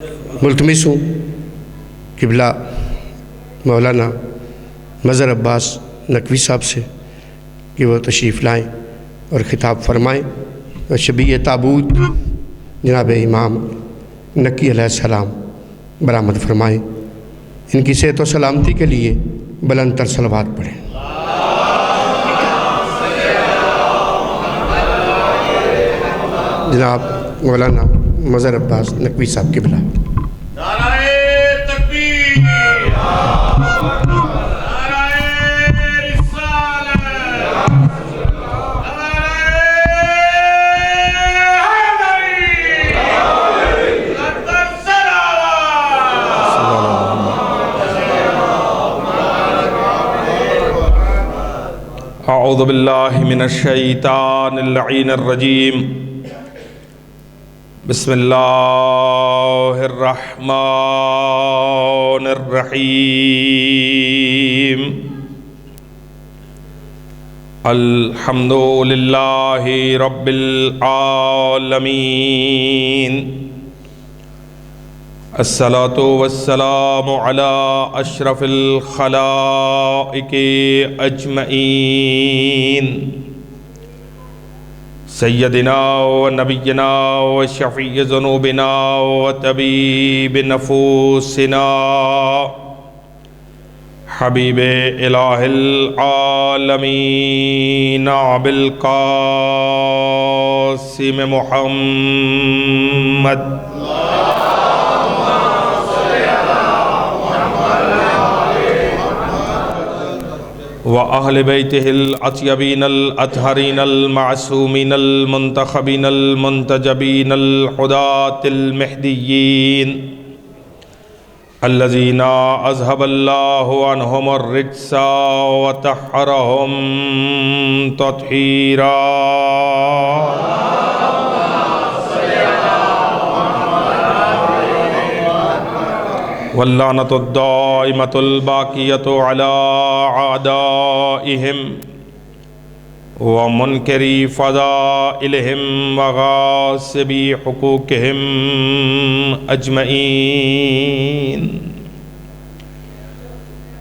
ملتمس ہوں قبلہ مولانا مظہر عباس نقوی صاحب سے کہ وہ تشریف لائیں اور خطاب فرمائیں اور شبیہ تابوت جناب امام نقی علیہ السلام برآمد فرمائیں۔ ان کی صحت و سلامتی کے لیے بلند تر صلوات پڑھیں۔ جناب مولانا مظہر عباس نقوی صاحب قبلہ۔ اعوذ باللہ من الشیطان اللعین الرجیم بسم اللہ الرحمن الرحیم الحمد للہ رب العالمین الصلاة والسلام علی اشرف الخلائق اجمعین سیدنا و نبینا و شفیع ذنوبنا و طبیب نفوسنا حبیب الہ العالمین بالقاسم محمد وأهل بيته الأطيبين الأطهرين المعصومين المنتخبين المنتجبين الهداة المهديين الذين أذهب الله عنهم الرجس وطهرهم تطهيرا واللعنة الدائمة الباقية على أعدائهم ومنكري فضائلهم وغاصبي حقوقهم أجمعين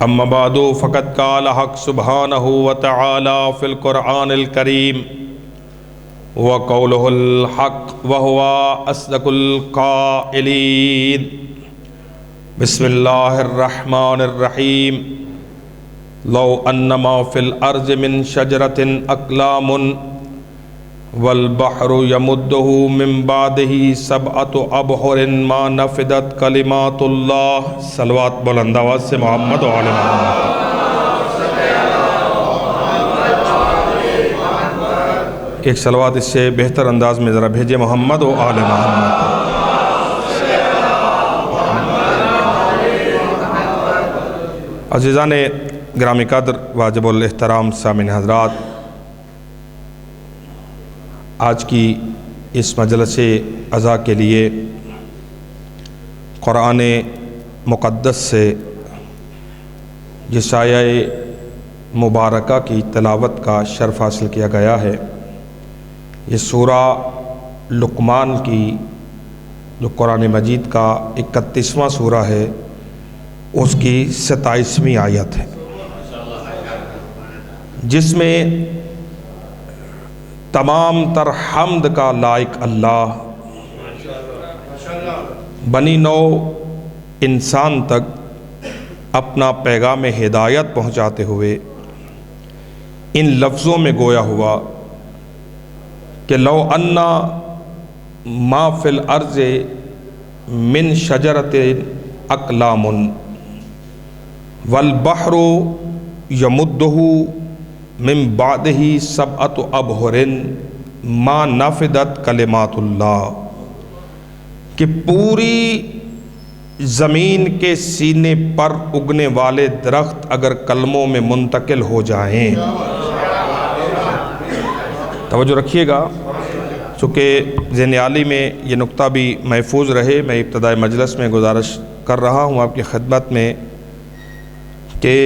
أما بعد فقد قال حق سبحانه وتعالى في القرآن الكريم وقوله الحق وهو أصدق القائلين بسم اللہ الرحمن الرحیم لو انما فی الارض من شجرۃ اقلام والبحر یمدہ من بعدہ سبعۃ ابحر ما نفدت کلمات اللہ۔ صلوات بلند آواز سے محمد و آل محمد۔ ایک صلوات اس سے بہتر انداز میں ذرا بھیجے محمد و آل محمد۔ عزیزان گرامی قدر واجب الاحترام سامعین حضرات، آج کی اس مجلس عزا کے لیے قرآن مقدس سے جس آیہ مبارکہ کی تلاوت کا شرف حاصل کیا گیا ہے، یہ سورہ لقمان کی جو قرآن مجید کا 31واں سورہ ہے اس کی 27ویں آیت ہے، جس میں تمام تر حمد کا لائق اللہ بنی نوع انسان تک اپنا پیغام ہدایت پہنچاتے ہوئے ان لفظوں میں گویا ہوا کہ لو انا ما فی الارض من شجرۃ اقلام والبحر یمدہ من بعدہ سبعۃ ابحر ما نفدت کلمات اللہ، کہ پوری زمین کے سینے پر اگنے والے درخت اگر کلموں میں منتقل ہو جائیں، توجہ رکھیے گا چونکہ ذہن عالی میں یہ نقطہ بھی محفوظ رہے، میں ابتدائی مجلس میں گزارش کر رہا ہوں آپ کی خدمت میں کہ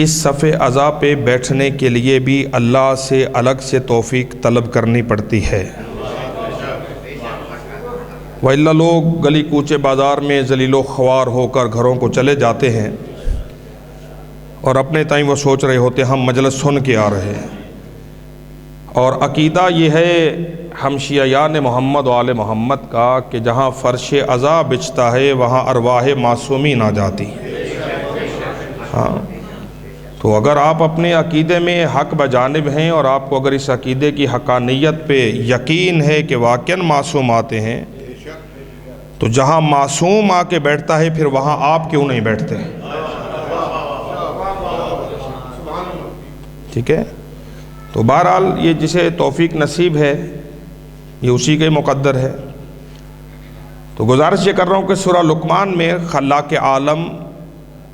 اس صف عزا پہ بیٹھنے کے لیے بھی اللہ سے الگ سے توفیق طلب کرنی پڑتی ہے۔ وَإِلَّا لوگ گلی کوچے بازار میں ذلیل و خوار ہو کر گھروں کو چلے جاتے ہیں اور اپنے تائیں وہ سوچ رہے ہوتے ہم مجلس سن کے آ رہے ہیں، اور عقیدہ یہ ہے ہم شیعیان محمد و آل محمد کا کہ جہاں فرش عزا بچھتا ہے وہاں ارواح معصومین آ جاتی۔ ہاں، تو اگر آپ اپنے عقیدے میں حق بجانب ہیں اور آپ کو اگر اس عقیدے کی حقانیت پہ یقین ہے کہ واقعاً معصوم آتے ہیں، تو جہاں معصوم آ کے بیٹھتا ہے پھر وہاں آپ کیوں نہیں بیٹھتے؟ ٹھیک ہے؟ تو بہرحال یہ جسے توفیق نصیب ہے یہ اسی کے مقدر ہے۔ تو گزارش یہ کر رہا ہوں کہ سورہ لقمان میں خلاق عالم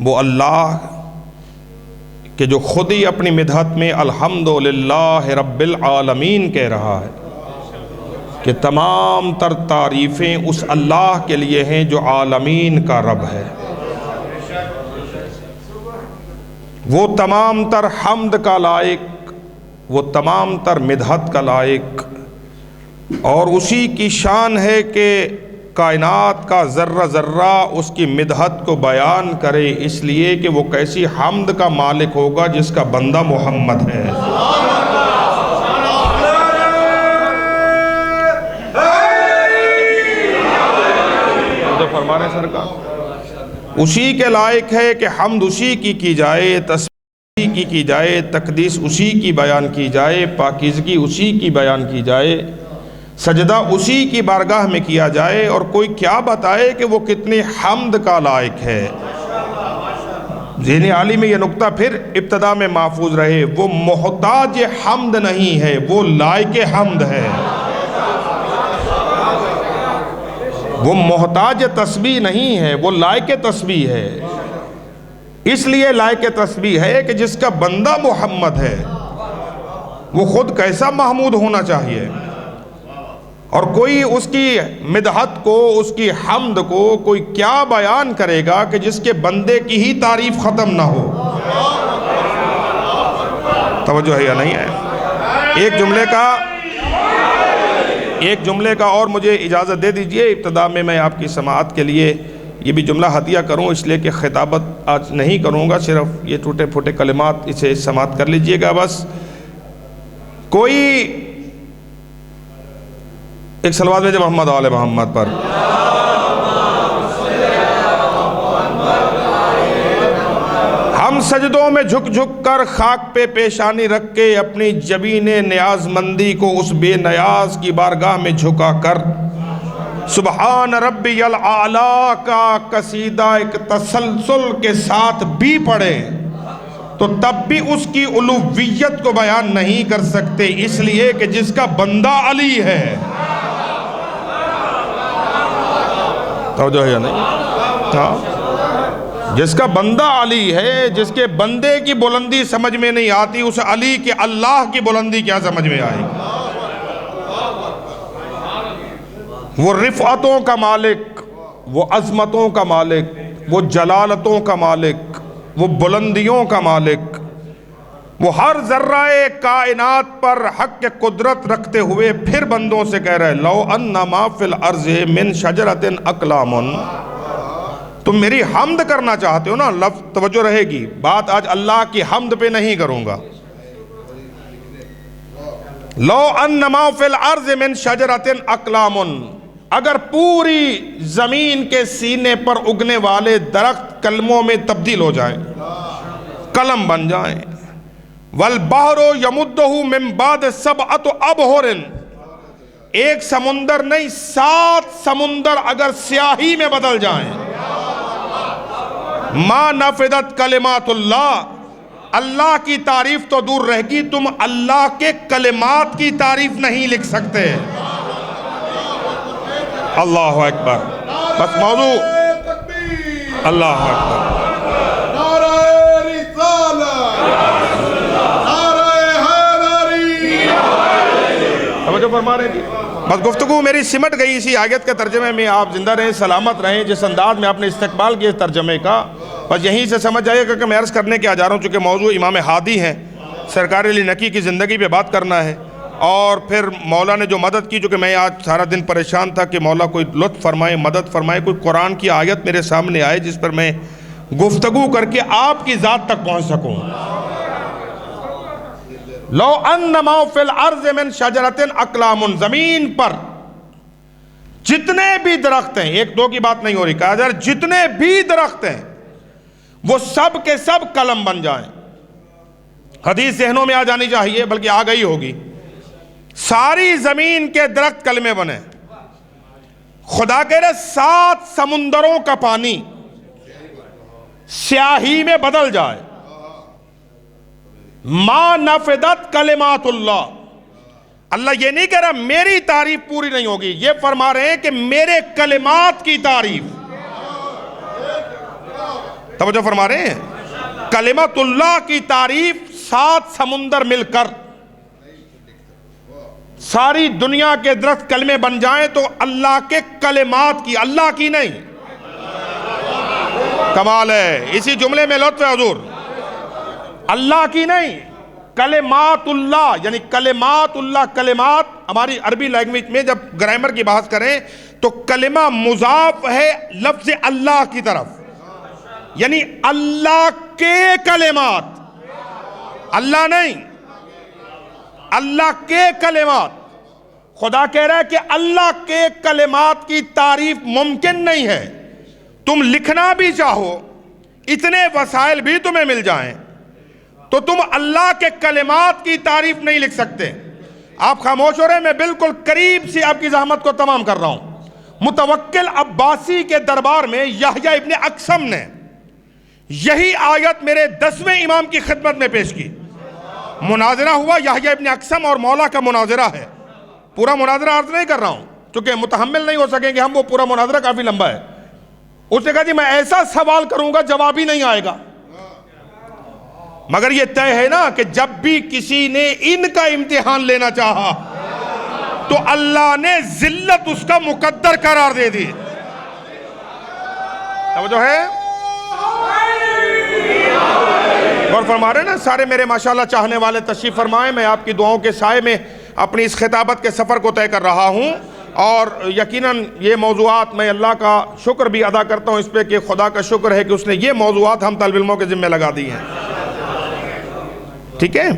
وہ اللہ کہ جو خود ہی اپنی مدحت میں الحمدللہ رب العالمین کہہ رہا ہے کہ تمام تر تعریفیں اس اللہ کے لیے ہیں جو عالمین کا رب ہے، وہ تمام تر حمد کا لائق، وہ تمام تر مدحت کا لائق، اور اسی کی شان ہے کہ کائنات کا ذرہ ذرہ اس کی مدحت کو بیان کرے، اس لیے کہ وہ کیسی حمد کا مالک ہوگا جس کا بندہ محمد ہے۔ فرمانے سرکار اسی کے لائق ہے کہ حمد اسی کی جائے، تسبیح کی جائے، تقدیس اسی کی بیان کی جائے، پاکیزگی اسی کی بیان کی جائے، سجدہ اسی کی بارگاہ میں کیا جائے، اور کوئی کیا بتائے کہ وہ کتنی حمد کا لائق ہے۔ ذہن عالی میں یہ نقطہ پھر ابتدا میں محفوظ رہے، وہ محتاج حمد نہیں ہے، وہ لائق حمد ہے۔ وہ محتاج تسبیح نہیں ہے، وہ لائق تسبیح ہے۔ اس لیے لائق تسبیح ہے کہ جس کا بندہ محمد ہے وہ خود کیسا محمود ہونا چاہیے، اور کوئی اس کی مدحت کو، اس کی حمد کو کوئی کیا بیان کرے گا کہ جس کے بندے کی ہی تعریف ختم نہ ہو۔ توجہ ہے یا نہیں ہے؟ ایک جملے کا اور مجھے اجازت دے دیجئے، ابتدا میں میں آپ کی سماعت کے لیے یہ بھی جملہ ہدیہ کروں، اس لیے کہ خطابت آج نہیں کروں گا، صرف یہ ٹوٹے پھوٹے کلمات اسے سماعت کر لیجئے گا بس۔ کوئی ایک صلوات بھیجے محمد آل محمد پر۔ ہم سجدوں میں جھک جھک کر خاک پہ پیشانی رکھ کے اپنی جبین نیاز مندی کو اس بے نیاز کی بارگاہ میں جھکا کر سبحان ربی الاعلیٰ کا قصیدہ ایک تسلسل کے ساتھ بھی پڑھیں تو تب بھی اس کی الوہیت کو بیان نہیں کر سکتے، اس لیے کہ جس کا بندہ علی ہے۔ توجہ ہے یا نہیں؟ ہاں، جس کا بندہ علی ہے، جس کے بندے کی بلندی سمجھ میں نہیں آتی، اس علی کے اللہ کی بلندی کیا سمجھ میں آئے گی؟ وہ رفعتوں کا مالک، وہ عظمتوں کا مالک، وہ جلالتوں کا مالک، وہ بلندیوں کا مالک، وہ ہر ذرہ کائنات پر حق قدرت رکھتے ہوئے پھر بندوں سے کہہ رہے لو انما فی الارض من شجرۃ اقلام۔ تم میری حمد کرنا چاہتے ہو نا، لفظ توجہ رہے گی، بات آج اللہ کی حمد پہ نہیں کروں گا۔ لو انما فی الارض من شجرۃ اقلام، اگر پوری زمین کے سینے پر اگنے والے درخت کلموں میں تبدیل ہو جائیں، قلم بن جائیں، والبحر یمدہ من بعد سبعۃ ابحر، ایک سمندر نہیں 7 سمندر اگر سیاہی میں بدل جائیں، ما نفدت کلمات اللہ، اللہ کی تعریف تو دور رہ گی، تم اللہ کے کلمات کی تعریف نہیں لکھ سکتے۔ اللہ اکبر، بس موضوع اللہ اکبر۔ بس گفتگو میری سمٹ گئی اسی آیت کے ترجمے میں، آپ زندہ رہیں، سلامت رہیں، جس انداز میں آپ نے استقبال کیا ترجمے کا، بس یہیں سے سمجھ جائے گا کہ میں عرض کرنے کیا جا رہا ہوں، چونکہ موضوع امام ہادی ہیں، سرکار علی نقی کی زندگی پہ بات کرنا ہے، اور پھر مولا نے جو مدد کی، جو کہ میں آج سارا دن پریشان تھا کہ مولا کوئی لطف فرمائے، مدد فرمائے، کوئی قرآن کی آیت میرے سامنے آئے جس پر میں گفتگو کر کے آپ کی ذات تک پہنچ سکوں۔ لو انما فی الارض من شجرۃ اقلام، زمین پر جتنے بھی درخت ہیں، ایک دو کی بات نہیں ہو رہی، کہا جا رہا جتنے بھی درخت ہیں وہ سب کے سب قلم بن جائیں۔ حدیث ذہنوں میں آ جانی چاہیے، بلکہ آ گئی ہوگی، ساری زمین کے درخت کلمے بنے۔ خدا کہہ رہے 7 سمندروں کا پانی سیاہی میں بدل جائے، ما نفدت کلمات اللہ۔ اللہ یہ نہیں کہہ رہا میری تعریف پوری نہیں ہوگی، یہ فرما رہے ہیں کہ میرے کلمات کی تعریف، توجہ فرما رہے ہیں، کلمات اللہ کی تعریف 7 سمندر مل کر، ساری دنیا کے درخت کلمے بن جائیں تو اللہ کے کلمات کی، اللہ کی نہیں۔ کمال ہے، اسی جملے میں لطف ہے حضور، اللہ کی نہیں، کلمات اللہ، یعنی کلمات اللہ۔ کلمات ہماری عربی لینگویج میں جب گرامر کی بحث کریں تو کلمہ مضاف ہے لفظ اللہ کی طرف، یعنی اللہ کے کلمات، اللہ نہیں، اللہ کے کلمات۔ خدا کہہ رہا ہے کہ اللہ کے کلمات کی تعریف ممکن نہیں ہے۔ تم لکھنا بھی چاہو، اتنے وسائل بھی تمہیں مل جائیں تو تم اللہ کے کلمات کی تعریف نہیں لکھ سکتے۔ آپ خاموش ہو رہے ہیں، میں بالکل قریب سے آپ کی زحمت کو تمام کر رہا ہوں۔ متوکل عباسی کے دربار میں یحییٰ ابن اقسم نے یہی آیت میرے 10ویں امام کی خدمت میں پیش کی۔ مناظرہ ہوا، یحییٰ ابن اقسم اور مولا کا مناظرہ ہے۔ پورا مناظرہ عرض نہیں کر رہا ہوں چونکہ متحمل نہیں ہو سکیں کہ ہم، وہ پورا مناظرہ کافی لمبا ہے۔ اس نے کہا جی میں ایسا سوال کروں گا جواب ہی نہیں آئے گا، مگر یہ طے ہے نا کہ جب بھی کسی نے ان کا امتحان لینا چاہا تو اللہ نے ذلت اس کا مقدر قرار دے دی۔ توجہ ہے، اور فرما رہے نا سارے میرے ماشاءاللہ چاہنے والے تشریف فرمائیں۔ میں آپ کی دعاؤں کے سائے میں اپنی اس خطابت کے سفر کو طے کر رہا ہوں، اور یقیناً یہ موضوعات میں اللہ کا شکر بھی ادا کرتا ہوں اس پہ کہ خدا کا شکر ہے کہ اس نے یہ موضوعات ہم طالب علموں کے ذمہ لگا دی ہیں۔ ٹھیک ہے،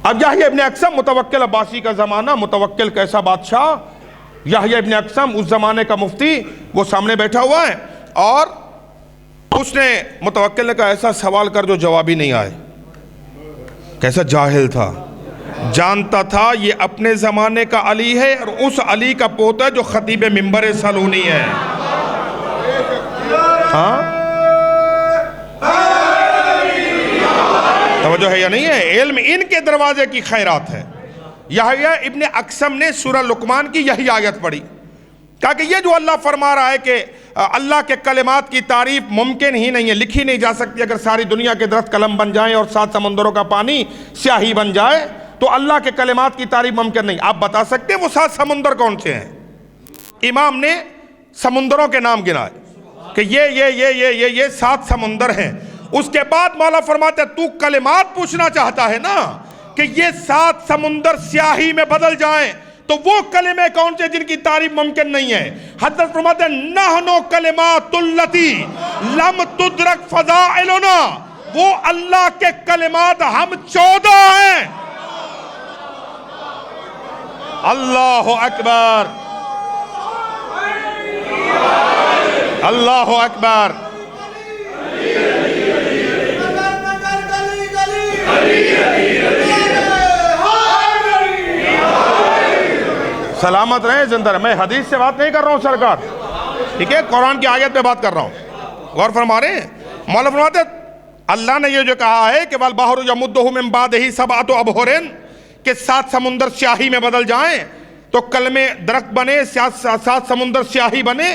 اب یحییٰ ابن اقسم، متوکل عباسی کا زمانہ، متوکل کیسا بادشاہ، یحییٰ ابن اقسم اس زمانے کا مفتی، وہ سامنے بیٹھا ہوا ہے، اور اس نے متوکل نے کہا ایسا سوال کر جو جواب ہی نہیں آئے۔ کیسا جاہل تھا، جانتا تھا یہ اپنے زمانے کا علی ہے اور اس علی کا پوتا ہے جو خطیب منبر سلونی ہے۔ ہاں توجہ ہے یا نہیں ہے؟ علم ان کے دروازے کی خیرات ہے۔ یحییٰ ابن اقسم نے سورہ لقمان کی یہی آیت پڑھی، کہا کہ یہ جو اللہ فرما رہا ہے کہ اللہ کے کلمات کی تعریف ممکن ہی نہیں ہے، لکھی نہیں جا سکتی، اگر ساری دنیا کے درخت قلم بن جائیں اور 7 سمندروں کا پانی سیاہی بن جائے تو اللہ کے کلمات کی تعریف ممکن نہیں۔ آپ بتا سکتے ہیں وہ 7 سمندر کون سے ہیں؟ امام نے سمندروں کے نام گنائے کہ یہ 7 سمندر ہیں۔ اس کے بعد مولا فرماتے تو کلمات پوچھنا چاہتا ہے نا کہ یہ 7 سمندر سیاہی میں بدل جائیں تو وہ کلمے کون سے جن کی تعریف ممکن نہیں ہے؟ حضرت فرماتے ہیں نحنو کلمات اللتی لم تدرک فضائلنا، وہ اللہ کے کلمات ہم 14 ہیں۔ اللہ اکبر، اللہ اکبر۔ سلامت رہیں، زندہ رہیں۔ میں حدیث سے بات نہیں کر رہا ہوں سرکار، ٹھیک ہے، قرآن کی آیت پہ بات کر رہا ہوں۔ غور فرما رہے ہیں، مولا فرماتے ہیں اللہ نے یہ جو کہا ہے کہ وَالْبَحْرُ يَمُدُّهُ مِن بَعْدِهِ سَبْعَةُ أَبْحُرٍ کہ 7 سمندر سیاہی میں بدل جائیں تو کلمے درخت بنے، 7 سمندر سیاہی بنے،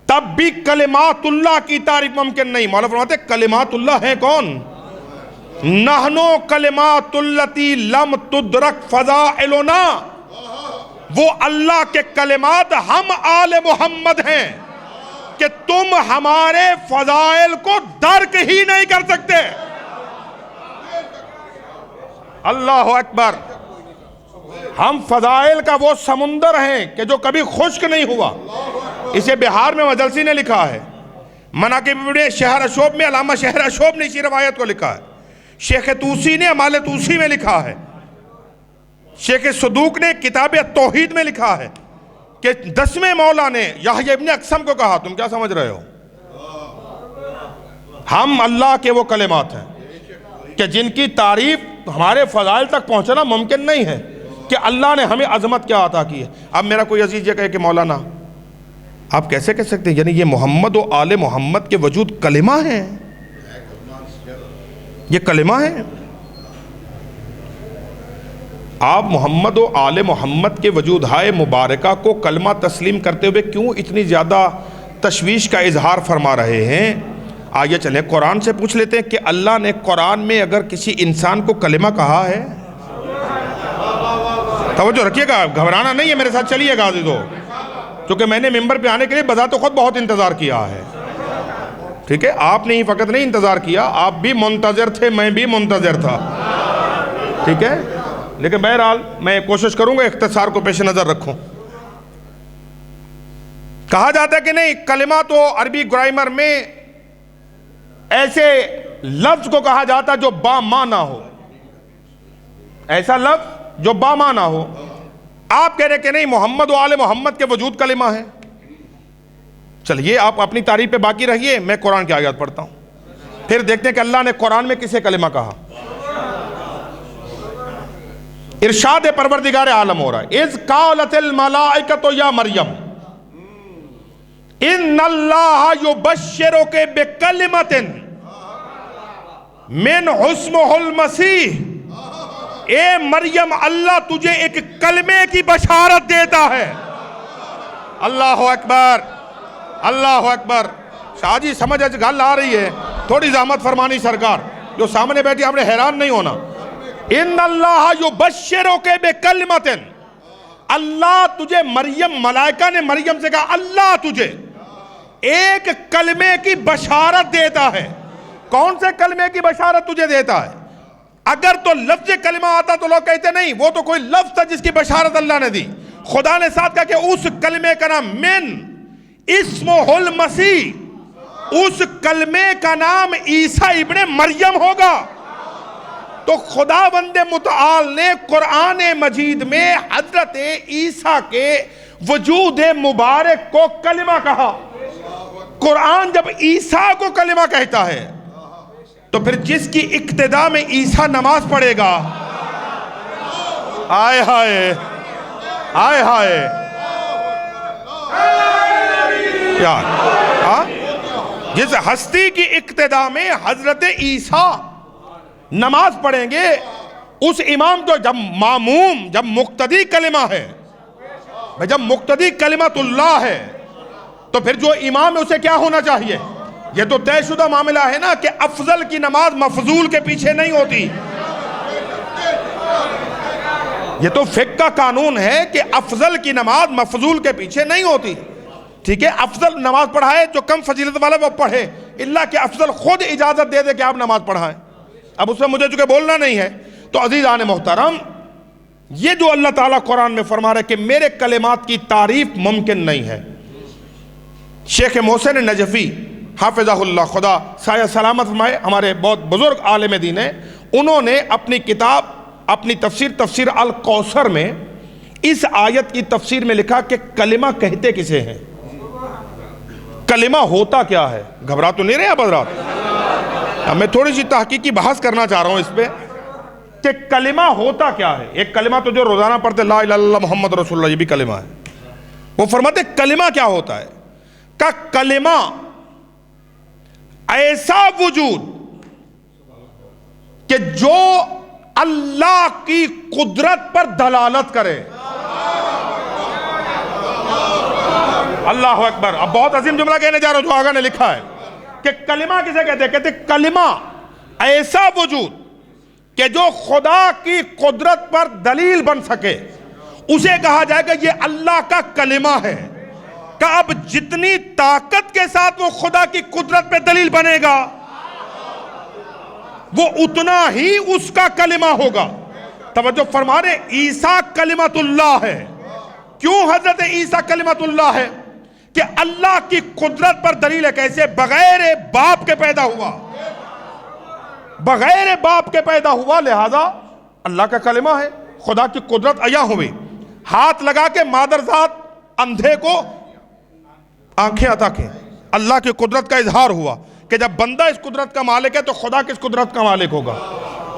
تب بھی کلمات اللہ کی تعریف ممکن نہیں۔ مولا فرماتے ہیں کلمات اللہ ہیں کون؟ نحنو کلمات اللتی لم تدرک فضائلنا، وہ اللہ کے کلمات ہم آل محمد ہیں کہ تم ہمارے فضائل کو درک ہی نہیں کر سکتے۔ اللہ اکبر، ہم فضائل کا وہ سمندر ہیں کہ جو کبھی خشک نہیں ہوا. اسے بہار میں مجلسی نے لکھا ہے. مناقب ابن شہر اشوب میں علامہ شہر اشوب نے اسی روایت کو لکھا ہے. شیخ توسی نے امال توسی میں لکھا ہے. شیخ صدوق نے کتاب توحید میں لکھا ہے کہ 10ویں مولا نے یحییٰ ابن اقسم کو کہا. تم کیا سمجھ رہے ہو؟ ہم اللہ کے وہ کلمات ہیں کہ جن کی تعریف ہمارے فضائل تک پہنچنا ممکن نہیں ہے کہ اللہ نے ہمیں عظمت کیا عطا کی ہے. اب میرا کوئی عزیز یہ کہے کہ مولانا آپ کیسے کہہ سکتے ہیں، یعنی یہ محمد و آل محمد کے وجود کلمہ ہیں، یہ کلمہ ہیں. آپ محمد و آل محمد کے وجود ہائے مبارکہ کو کلمہ تسلیم کرتے ہوئے کیوں اتنی زیادہ تشویش کا اظہار فرما رہے ہیں؟ آئیے چلیں قرآن سے پوچھ لیتے ہیں کہ اللہ نے قرآن میں اگر کسی انسان کو کلمہ کہا ہے؟ توجہ رکھیے گا، گھبرانا نہیں ہے، میرے ساتھ چلیے گا عزیزو، کیونکہ میں نے ممبر پہ آنے کے لیے بذات خود بہت انتظار کیا ہے. ٹھیک ہے، آپ نے ہی فقط نہیں انتظار کیا، آپ بھی منتظر تھے، میں بھی منتظر تھا. ٹھیک ہے، لیکن بہرحال میں کوشش کروں گا اختصار کو پیش نظر رکھوں. کہا جاتا ہے کہ نہیں، کلمہ تو عربی گرامر میں ایسے لفظ کو کہا جاتا جو با معنی ہو، ایسا لفظ جو با معنی ہو. آپ کہہ رہے کہ نہیں محمد و آل محمد کے وجود کلمہ ہے. چلیے آپ اپنی تعریف پہ باقی رہیے، میں قرآن کی آیات پڑھتا ہوں، پھر دیکھتے ہیں کہ اللہ نے قرآن میں کسے کلمہ کہا. ارشاد پروردگار عالم ہو رہا ہے، اذ قالت الملائکۃ یا مریم ان اللہ یبشرک بکلمۃ من اسمہ المسیح. اے مریم اللہ تجھے ایک کلمے کی بشارت دیتا ہے. اللہ اکبر، اللہ اکبر. شاہ جی سمجھ گل آ رہی ہے، تھوڑی زحمت فرمانی سرکار، جو سامنے بیٹھی آپ نے حیران نہیں ہونا. ان اللہ یبشرک بکلمۃ، اللہ تجھے، مریم، ملائکہ نے مریم سے کہا اللہ تجھے ایک کلمے کی بشارت دیتا ہے. کون سے کلمے کی بشارت تجھے دیتا ہے؟ اگر تو لفظ کلمہ آتا تو لوگ کہتے نہیں وہ تو کوئی لفظ تھا جس کی بشارت اللہ نے دی. خدا نے ساتھ کہا کہ اس کلمے کا نام من اسمہ المسیح، اس کلمے کا نام عیسیٰ ابن مریم ہوگا. تو خداوند متعال نے قرآن مجید میں حضرت عیسیٰ کے وجود مبارک کو کلمہ کہا. قرآن جب عیسیٰ کو کلمہ کہتا ہے تو پھر جس کی اقتداء میں عیسیٰ نماز پڑھے گا، آئے ہائے آئے ہائے یار، جس ہستی کی اقتداء میں حضرت عیسیٰ نماز پڑھیں گے، اس امام تو جب معموم، جب مقتدی کلمہ ہے، جب مقتدی کلمت اللہ ہے، تو پھر جو امام ہے اسے کیا ہونا چاہیے؟ یہ تو طے شدہ معاملہ ہے نا کہ افضل کی نماز مفضول کے پیچھے نہیں ہوتی. یہ تو فقہ کا قانون ہے کہ افضل کی نماز مفضول کے پیچھے نہیں ہوتی. ٹھیک ہے، افضل نماز پڑھائے، جو کم فضیلت والا وہ پڑھے، اللہ کہ افضل خود اجازت دے دے کہ آپ نماز پڑھائیں. اب اس میں مجھے چونکہ بولنا نہیں ہے تو عزیزان محترم، یہ جو اللہ تعالیٰ قرآن میں فرما رہا ہے کہ میرے کلمات کی تعریف ممکن نہیں ہے. شیخ محسن نجفی حافظہ اللہ، خدا سایہ سلامت فرمائے، ہمارے بہت بزرگ عالم دین ہیں، انہوں نے اپنی کتاب، اپنی تفسیر الکوثر میں اس آیت کی تفسیر میں لکھا کہ کلمہ کہتے کسے ہیں، کلمہ ہوتا کیا ہے. گھبرا تو نہیں رہے اب حضرات؟ اب میں تھوڑی سی تحقیقی بحث کرنا چاہ رہا ہوں اس پہ کہ کلمہ ہوتا کیا ہے. ایک کلمہ تو جو روزانہ پڑھتے لا الہ الا اللہ محمد رسول اللہ، یہ بھی کلمہ ہے. وہ فرماتے کلمہ کیا ہوتا ہے؟ کہ کلمہ ایسا وجود کہ جو اللہ کی قدرت پر دلالت کرے. اللہ اکبر. اب بہت عظیم جملہ کہنے جا رہا ہوں جو آگا نے لکھا ہے کہ کلمہ کسے کہتے ہیں؟ کہتے کلمہ ایسا وجود کہ جو خدا کی قدرت پر دلیل بن سکے، اسے کہا جائے گا یہ اللہ کا کلمہ ہے. کہ اب جتنی طاقت کے ساتھ وہ خدا کی قدرت پہ دلیل بنے گا، وہ اتنا ہی اس کا کلمہ ہوگا. توجہ فرما رہے عیسیٰ کلمت اللہ ہے. کیوں حضرت عیسیٰ کلمت اللہ ہے؟ کہ اللہ کی قدرت پر دلیل ہے. کیسے؟ بغیر باپ کے پیدا ہوا، بغیر باپ کے پیدا ہوا، لہذا اللہ کا کلمہ ہے. خدا کی قدرت عیا ہوئی. ہاتھ لگا کے مادر ذات اندھے کو آنکھیں عطا کی. اللہ کی قدرت کا اظہار ہوا کہ جب بندہ اس قدرت کا مالک ہے تو خدا کس قدرت کا مالک ہوگا؟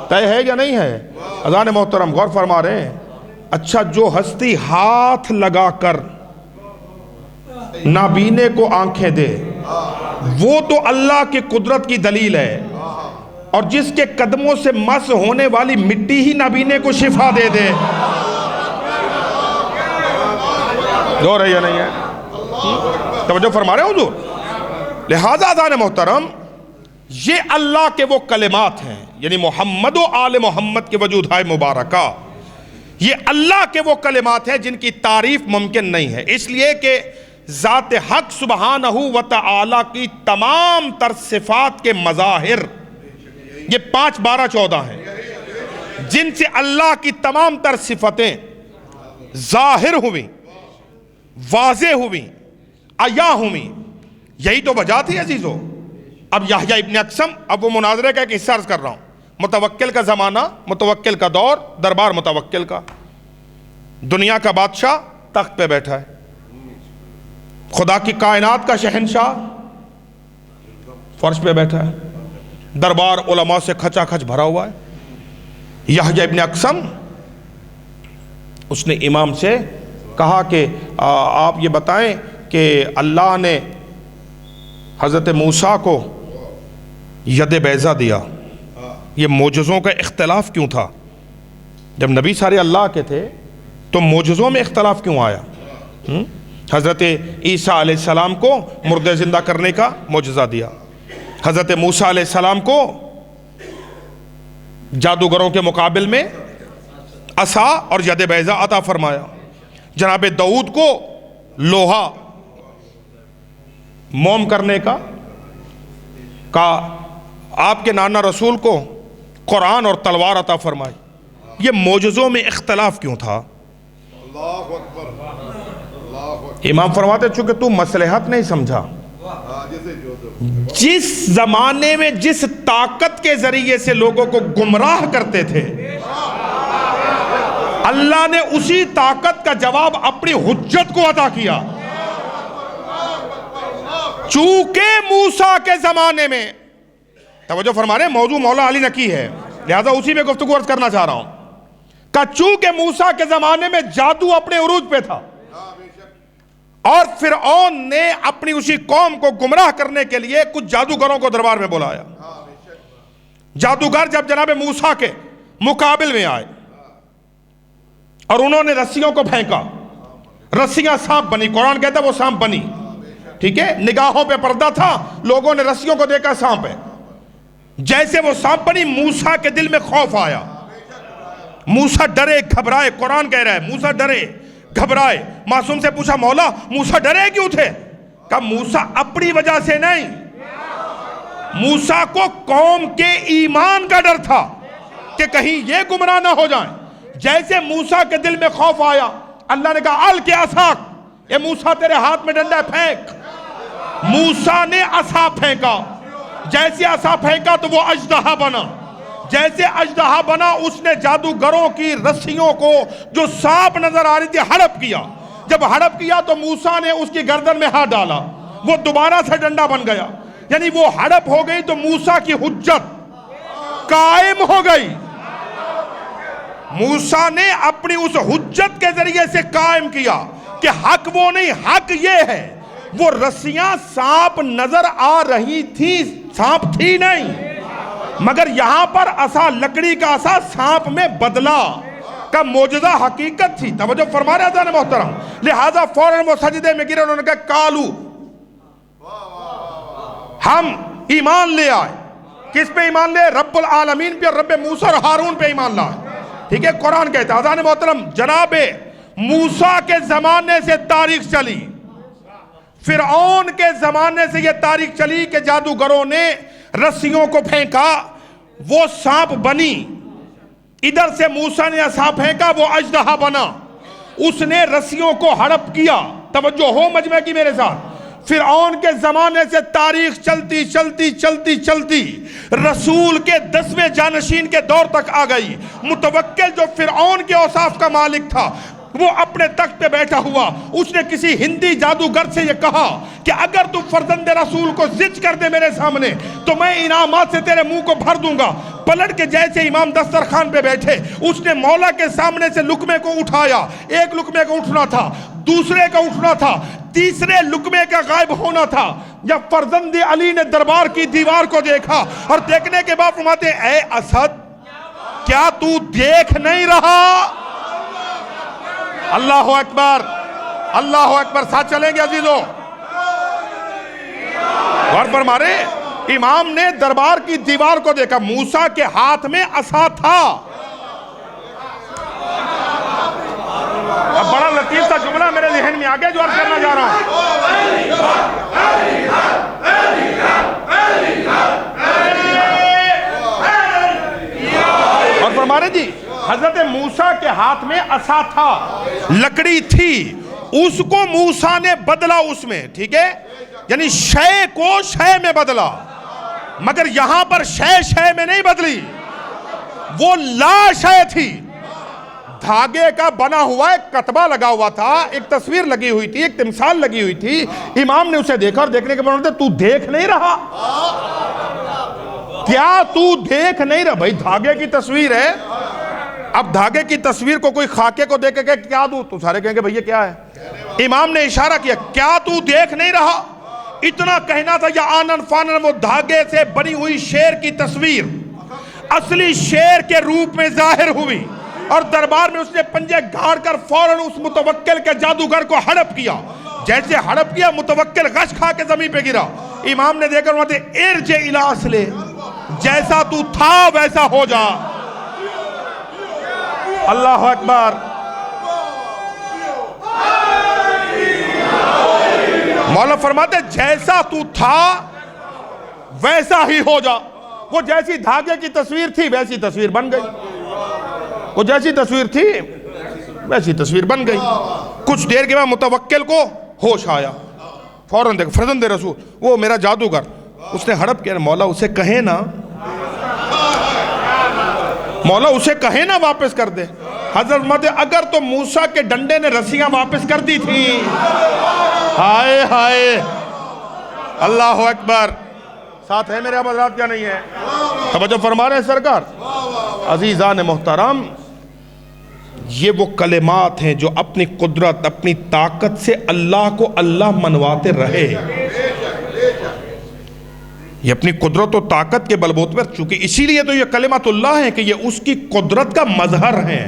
طے ہے یا نہیں ہے؟ اذان محترم غور فرما رہے ہیں. اچھا، جو ہستی ہاتھ لگا کر نابینے کو آنکھیں دے وہ تو اللہ کی قدرت کی دلیل ہے، اور جس کے قدموں سے مس ہونے والی مٹی ہی نابینے کو شفا دے دے، جو رہی ہے نہیں ہے؟ توجہ فرما رہے ہو حضور؟ لہذا اذان محترم یہ اللہ کے وہ کلمات ہیں، یعنی محمد و آل محمد کے وجود ہے مبارکہ، یہ اللہ کے وہ کلمات ہیں جن کی تعریف ممکن نہیں ہے. اس لیے کہ ذات حق سبحانہ و تعالی کی تمام تر صفات کے مظاہر یہ 5 12 14 ہیں جن سے اللہ کی تمام تر صفتیں ظاہر ہوئیں، واضح ہوئیں، عیا ہوئیں. یہی تو وجہ تھی عزیزو. اب یحییٰ ابن اقسم، اب وہ مناظرے کا ایک حصہ عرض کر رہا ہوں. متوکل کا زمانہ، متوکل کا دور، دربار متوکل کا. دنیا کا بادشاہ تخت پہ بیٹھا ہے، خدا کی کائنات کا شہنشاہ فرش پہ بیٹھا ہے، دربار علماء سے کھچا کھچ بھرا ہوا ہے. یحییٰ ابن اقسم اس نے امام سے کہا کہ آپ یہ بتائیں کہ اللہ نے حضرت موسیٰ کو ید بیضا دیا، یہ معجزوں کا اختلاف کیوں تھا؟ جب نبی سارے اللہ کے تھے تو معجزوں میں اختلاف کیوں آیا؟ حضرت عیسیٰ علیہ السلام کو مردے زندہ کرنے کا معجزہ دیا، حضرت موسیٰ علیہ السلام کو جادوگروں کے مقابل میں عصا اور ید بیضا عطا فرمایا، جناب داؤد کو لوہا موم کرنے کا، آپ کے نانا رسول کو قرآن اور تلوار عطا فرمائی. یہ معجزوں میں اختلاف کیوں تھا؟ امام فرماتے چونکہ تو مصلحت نہیں سمجھا. جس زمانے میں جس طاقت کے ذریعے سے لوگوں کو گمراہ کرتے تھے، اللہ نے اسی طاقت کا جواب اپنی حجت کو عطا کیا. چونکہ موسیٰ کے زمانے میں، توجہ فرما رہے ہیں، موضوع مولا علی نقی ہے لہذا اسی میں گفتگو عرض کرنا چاہ رہا ہوں کہ چونکہ موسیٰ کے زمانے میں جادو اپنے عروج پہ تھا اور فرعون نے اپنی اسی قوم کو گمراہ کرنے کے لیے کچھ جادوگروں کو دربار میں بلایا. جادوگر جب جناب موسیٰ کے مقابل میں آئے اور انہوں نے رسیوں کو پھینکا، رسیاں سانپ بنی. قرآن کہتا ہے وہ سانپ بنی، ٹھیک ہے، نگاہوں پہ پردہ تھا، لوگوں نے رسیوں کو دیکھا سانپ ہے. جیسے وہ سانپ بنی موسیٰ کے دل میں خوف آیا، موسیٰ ڈرے گھبرائے. قرآن کہہ رہا ہے موسیٰ ڈرے گھبرائے. معصوم سے پوچھا مولا موسیٰ ڈرے کیوں تھے؟ کہا موسیٰ اپنی وجہ سے نہیں، موسیٰ کو قوم کے ایمان کا ڈر تھا کہ کہیں یہ گمراہ نہ ہو جائیں. جیسے موسیٰ کے دل میں خوف آیا، اللہ نے کہا القِ عصاک، اے موسیٰ تیرے ہاتھ میں ڈنڈا پھینک. موسیٰ نے عصا پھینکا، جیسے عصا پھینکا تو وہ اژدہا بنا. جیسے اژدہا بنا اس نے جادوگروں کی رسیوں کو جو سانپ نظر آ رہی تھی ہڑپ کیا. جب ہڑپ کیا تو موسیٰ نے اس کی گردن میں ہاتھ ڈالا، وہ دوبارہ سے ڈنڈا بن گیا. یعنی وہ ہڑپ ہو گئی تو موسیٰ کی حجت قائم ہو گئی. موسیٰ نے اپنی اس حجت کے ذریعے سے قائم کیا کہ حق وہ نہیں، حق یہ ہے. وہ رسیاں سانپ نظر آ رہی تھی، سانپ تھی نہیں، مگر یہاں پر عصا، لکڑی کا عصا سانپ میں بدلا کا معجزہ حقیقت تھی. توجہ فرما رہے ہیں محترم. لہذا فوراً وہ سجدے میں گرے، انہوں نے کہا کالو، ہم ایمان لے آئے. کس پہ ایمان لے؟ رب العالمین پہ، رب موسیٰ اور ہارون پہ ایمان لائے. ٹھیک ہے، قرآن کہتا ہے اذان محترم جناب موسیٰ کے زمانے سے تاریخ چلی، فرعون کے زمانے سے یہ تاریخ چلی کہ جادوگروں نے رسیوں کو پھینکا، وہ سانپ بنی. ادھر سے موسیٰ نے عصا پھینکا، وہ اژدہا بنا، اس نے رسیوں کو ہڑپ کیا۔ توجہ ہو مجمع کی میرے ساتھ۔ فرعون کے زمانے سے تاریخ چلتی چلتی چلتی چلتی رسول کے 10ویں جانشین کے دور تک آ گئی۔ متوکل جو فرعون کے اوصاف کا مالک تھا، وہ اپنے تخت پہ بیٹھا ہوا، اس نے کسی ہندی جادوگر سے یہ کہا کہ اگر تو فرزند رسول کو زچ کر دے میرے سامنے تو میں انعامات سے تیرے منہ کو بھر دوں گا۔ پلٹ کے جیسے امام دسترخوان پہ بیٹھے، اس نے مولا کے سامنے سے لقمے کو اٹھایا۔ ایک لقمے کا اٹھنا تھا، دوسرے کا اٹھنا تھا، تیسرے لقمے کا غائب ہونا تھا۔ جب فرزند علی نے دربار کی دیوار کو دیکھا اور دیکھنے کے بعد فرماتے ہیں، اے اسد، کیا تو دیکھ نہیں رہا؟ اللہ اکبر، اللہ اکبر، ساتھ چلیں گے عزیزوں؟ غور فرما رہے ہیں؟ امام نے دربار کی دیوار کو دیکھا، موسیٰ کے ہاتھ میں عصا تھا۔ اب بڑا لطیف سا جملہ میرے ذہن میں آگے جو عرض کرنا جا رہا ہوں۔ اور فرما رہے جی، حضرت موسیٰ کے ہاتھ میں عصا تھا، لکڑی تھی، اس کو موسیٰ نے بدلا اس میں، ٹھیک ہے؟ یعنی شے کو شے میں بدلا، مگر یہاں پر شے میں نہیں بدلی، وہ لا شے تھی۔ دھاگے کا بنا ہوا ایک کتبہ لگا ہوا تھا، ایک تصویر لگی ہوئی تھی، ایک تمثال لگی ہوئی تھی۔ امام نے اسے دیکھا اور دیکھنے کے بعد تو دیکھ نہیں رہا؟ کیا تو دیکھ نہیں رہا؟ بھائی دھاگے کی تصویر ہے، اب دھاگے کی تصویر کو کوئی خاکے کو دیکھ کے کیا دوں تو سارے کہیں گے بھئی یہ کیا ہے؟ امام نے اشارہ کیا، کیا تو دیکھ نہیں رہا؟ اتنا کہنا تھا، یا آنن فانن، وہ دھاگے سے بنی ہوئی شیر کی تصویر اصلی شیر کے روپ میں ظاہر ہوئی، اور دربار میں اس نے پنجے گھاڑ کر فوراً اس متوکل کے جادوگر کو ہڑپ کیا۔ جیسے ہڑپ کیا، متوکل غش کھا کے زمین پہ گرا۔ امام نے دیکھا فرماتے ارجع الی اصلہ، جیسا تو تھا ویسا ہو جا۔ اللہ اکبر۔ مولا فرماتے جیسا تو تھا ویسا ہی ہو جا۔ وہ جیسی دھاگے کی تصویر تھی ویسی تصویر بن گئی، وہ جیسی تصویر تھی ویسی تصویر بن گئی۔ کچھ دیر کے بعد متوکل کو ہوش آیا، فوراً دیکھ فرزند رسول، وہ میرا جادوگر، اس نے ہڑپ کیا۔ مولا اسے کہے نا، مولا اسے کہے نا واپس کر دے۔ حضرت فرماتے اگر تو موسیٰ کے ڈنڈے نے رسیاں واپس کر دی تھی، ہائے ہائے، اللہ اکبر، ساتھ ہے میرے حضرات کیا نہیں ہے؟ توجہ فرما رہے ہیں سرکار؟ عزیزان محترم، یہ وہ کلمات ہیں جو اپنی قدرت، اپنی طاقت سے اللہ کو اللہ منواتے رہے۔ یہ اپنی قدرت و طاقت کے بلبوتے پر، چونکہ اسی لیے تو یہ کلمات اللہ ہیں کہ یہ اس کی قدرت کا مظہر ہیں۔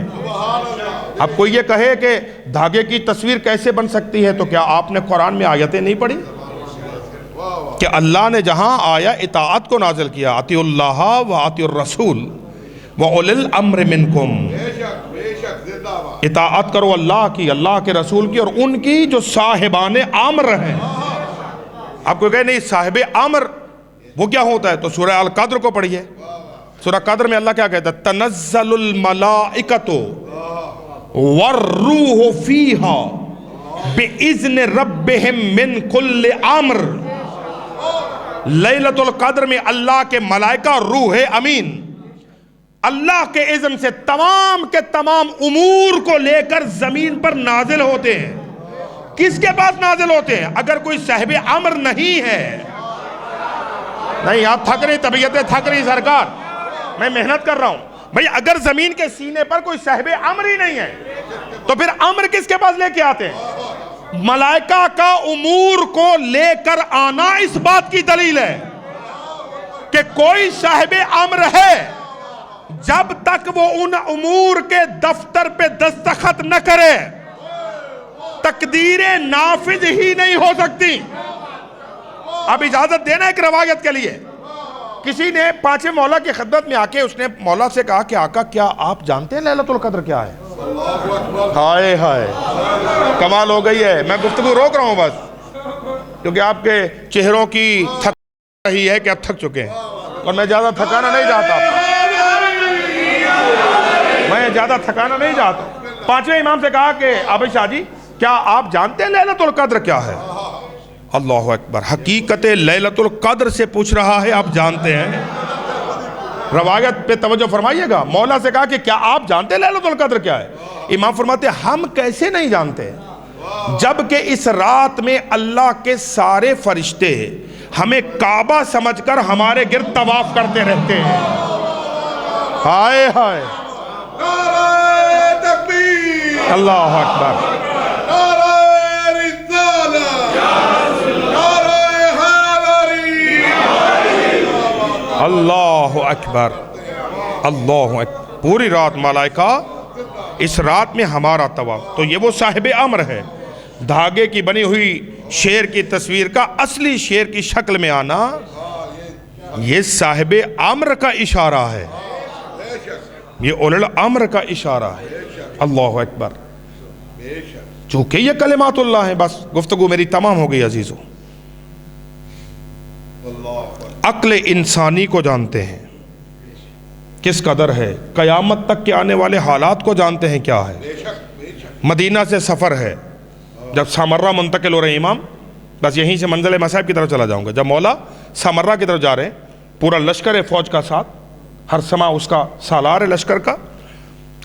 اب کوئی یہ کہے کہ دھاگے کی تصویر کیسے بن سکتی ہے، تو کیا آپ نے قرآن میں آیتیں نہیں پڑھی کہ اللہ نے جہاں آیا اطاعت کو نازل کیا، اطیعوا اللہ و اطیعوا الرسول وَأُولِي الْأَمْرِ مِنْكُمْ، اطاعت کرو اللہ کی، اللہ کے رسول کی، اور ان کی جو صاحبان امر ہیں۔ آپ کو کہے نہیں صاحب امر وہ کیا ہوتا ہے، تو سورہ القدر کو پڑھیے۔ سورہ قدر میں اللہ کیا کہتا ہے؟ تنزل الملائکۃ والروح فیہا بِإِذْنِ رَبِّهِمْ مِنْ كُلِّ امر۔ لیلۃ القدر میں اللہ کے ملائکہ اور روح امین اللہ کے اذن سے تمام کے تمام امور کو لے کر زمین پر نازل ہوتے ہیں۔ کس کے پاس نازل ہوتے ہیں؟ اگر کوئی صاحب امر نہیں ہے، نہیں آپ تھک رہی، طبیعتیں تھک رہی سرکار، میں محنت کر رہا ہوں بھئی، اگر زمین کے سینے پر کوئی صاحب امر ہی نہیں ہے تو پھر امر کس کے پاس لے کے آتے ہیں؟ ملائکہ کا امور کو لے کر آنا اس بات کی دلیل ہے کہ کوئی صاحب امر ہے، جب تک وہ ان امور کے دفتر پہ دستخط نہ کرے تقدیریں نافذ ہی نہیں ہو سکتی۔ اب اجازت دینا ایک روایت کے لیے، کسی نے پانچویں مولا کی خدمت میں آ کے اس نے مولا سے کہا کہ آقا کیا آپ جانتے ہیں لیلۃ القدر کیا ہے؟ ہائے ہائے، کمال ہو گئی ہے۔ میں گفتگو روک رہا ہوں بس کیونکہ آپ کے چہروں کی تھک رہی ہے کہ آپ تھک چکے ہیں، اور میں زیادہ تھکانا نہیں چاہتا۔ میں زیادہ تھکانا نہیں چاہتا. پانچویں امام سے کہا کہ عابد شاہ جی کیا آپ جانتے ہیں لیلۃ القدر کیا ہے؟ اللہ اکبر، حقیقت لیلۃ القدر سے پوچھ رہا ہے، آپ جانتے ہیں؟ روایت پہ توجہ فرمائیے گا. مولا سے کہا کہ کیا آپ جانتے ہیں لیلۃ القدر کیا ہے؟ امام فرماتے ہیں ہم کیسے نہیں جانتے، جبکہ اس رات میں اللہ کے سارے فرشتے ہمیں کعبہ سمجھ کر ہمارے گرد طواف کرتے رہتے ہیں. ہائے ہائے، اللہ اکبر، اللہ اکبر، اللہ اکبر. پوری رات ملائکہ اس رات میں ہمارا طواف. تو یہ وہ صاحب امر ہے. دھاگے کی بنی ہوئی شیر کی تصویر کا اصلی شیر کی شکل میں آنا یہ صاحب امر کا اشارہ ہے، یہ اولل امر کا اشارہ ہے. اللہ اکبر. چونکہ یہ کلمات اللہ ہیں. بس گفتگو میری تمام ہو گئی عزیزو. عقل انسانی کو جانتے ہیں کس قدر ہے، قیامت تک کے آنے والے حالات کو جانتے ہیں کیا ہے. مدینہ سے سفر ہے، جب سامرہ منتقل ہو رہے ہیں امام، بس یہیں سے منزل مصائب کی طرف چلا جاؤں گا. جب مولا سامرہ کی طرف جا رہے ہیں، پورا لشکر ہے فوج کا ساتھ، ہر سما اس کا سالار ہے لشکر کا.